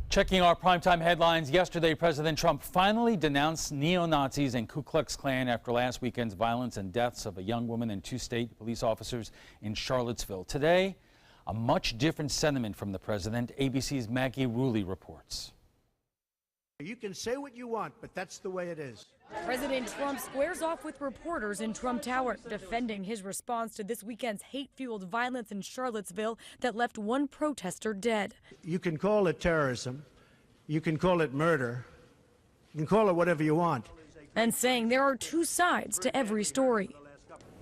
Checking our primetime headlines, yesterday President Trump finally denounced neo-Nazis and Ku Klux Klan after last weekend's violence and deaths of a young woman and 2 state police officers in Charlottesville. Today, a much different sentiment from the president. ABC's Maggie Rulli reports. You can say what you want, but that's the way it is. President Trump squares off with reporters in Trump Tower, defending his response to this weekend's hate-fueled violence in Charlottesville that left 1 protester dead. You can call it terrorism. You can call it murder. You can call it whatever you want. And saying there are 2 sides to every story.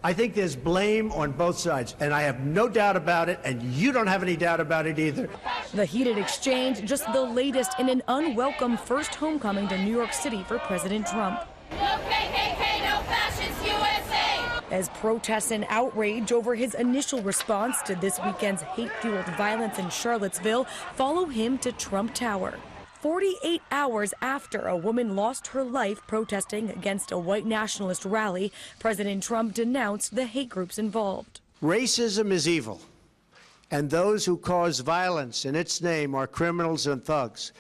I think there's blame on both sides, and I have no doubt about it, and you don't have any doubt about it either. The heated exchange, just the latest in an unwelcome first homecoming to New York City for President Trump. No KKK, no fascists, USA! As protests and outrage over his initial response to this weekend's hate-fueled violence in Charlottesville follow him to Trump Tower. 48 hours after a woman lost her life protesting against a white nationalist rally, President Trump denounced the hate groups involved. Racism is evil, and those who cause violence in its name are criminals and thugs,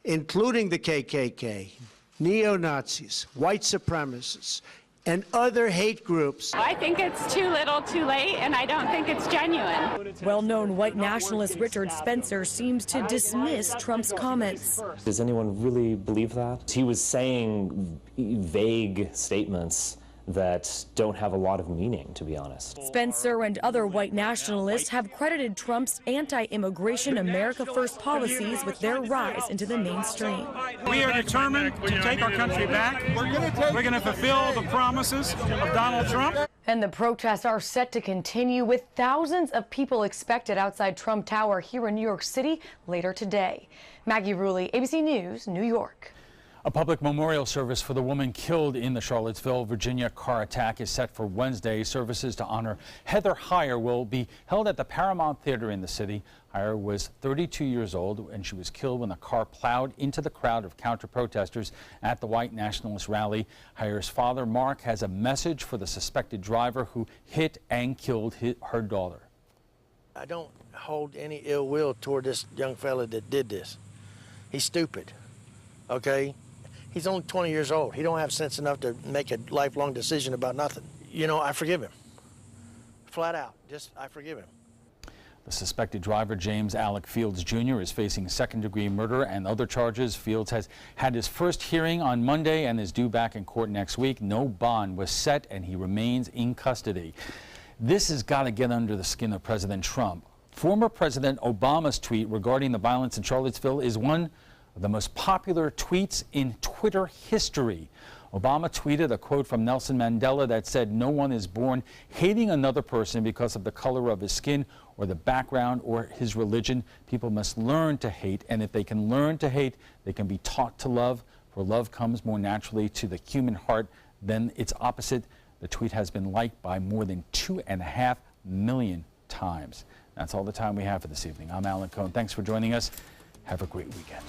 including the KKK, neo-Nazis, white supremacists, and other hate groups. I think it's too little too late, and I don't think it's genuine. Well-known white nationalist Richard Spencer seems to dismiss Trump's comments. Does anyone really believe that? He was saying vague statements that don't have a lot of meaning, to be honest. Spencer and other white nationalists have credited Trump's anti-immigration America First policies with their rise into the mainstream. We are determined to take our country back. We're going to fulfill the promises of Donald Trump. And the protests are set to continue with thousands of people expected outside Trump Tower here in New York City later today. Maggie Rulli, ABC News, New York. A public memorial service for the woman killed in the Charlottesville, Virginia car attack is set for Wednesday. Services to honor Heather Heyer will be held at the Paramount Theater in the city. Heyer was 32 years old and she was killed when a car plowed into the crowd of counter-protesters at the white nationalist rally. Heyer's father, Mark, has a message for the suspected driver who hit and killed her daughter. I don't hold any ill will toward this young fella that did this. He's stupid, okay? He's only 20 years old. He don't have sense enough to make a lifelong decision about nothing. You know, I forgive him. Flat out, I forgive him. The suspected driver, James Alec Fields Jr., is facing second-degree murder and other charges. Fields has had his first hearing on Monday and is due back in court next week. No bond was set and he remains in custody. This has got to get under the skin of President Trump. Former President Obama's tweet regarding the violence in Charlottesville is one of the most popular tweets in Twitter history. Obama tweeted a quote from Nelson Mandela that said, "No one is born hating another person because of the color of his skin or the background or his religion. People must learn to hate, and if they can learn to hate, they can be taught to love, for love comes more naturally to the human heart than its opposite." The tweet has been liked by more than 2.5 million times. That's all the time we have for this evening. I'm Alan Cohn. Thanks for joining us. Have a great weekend.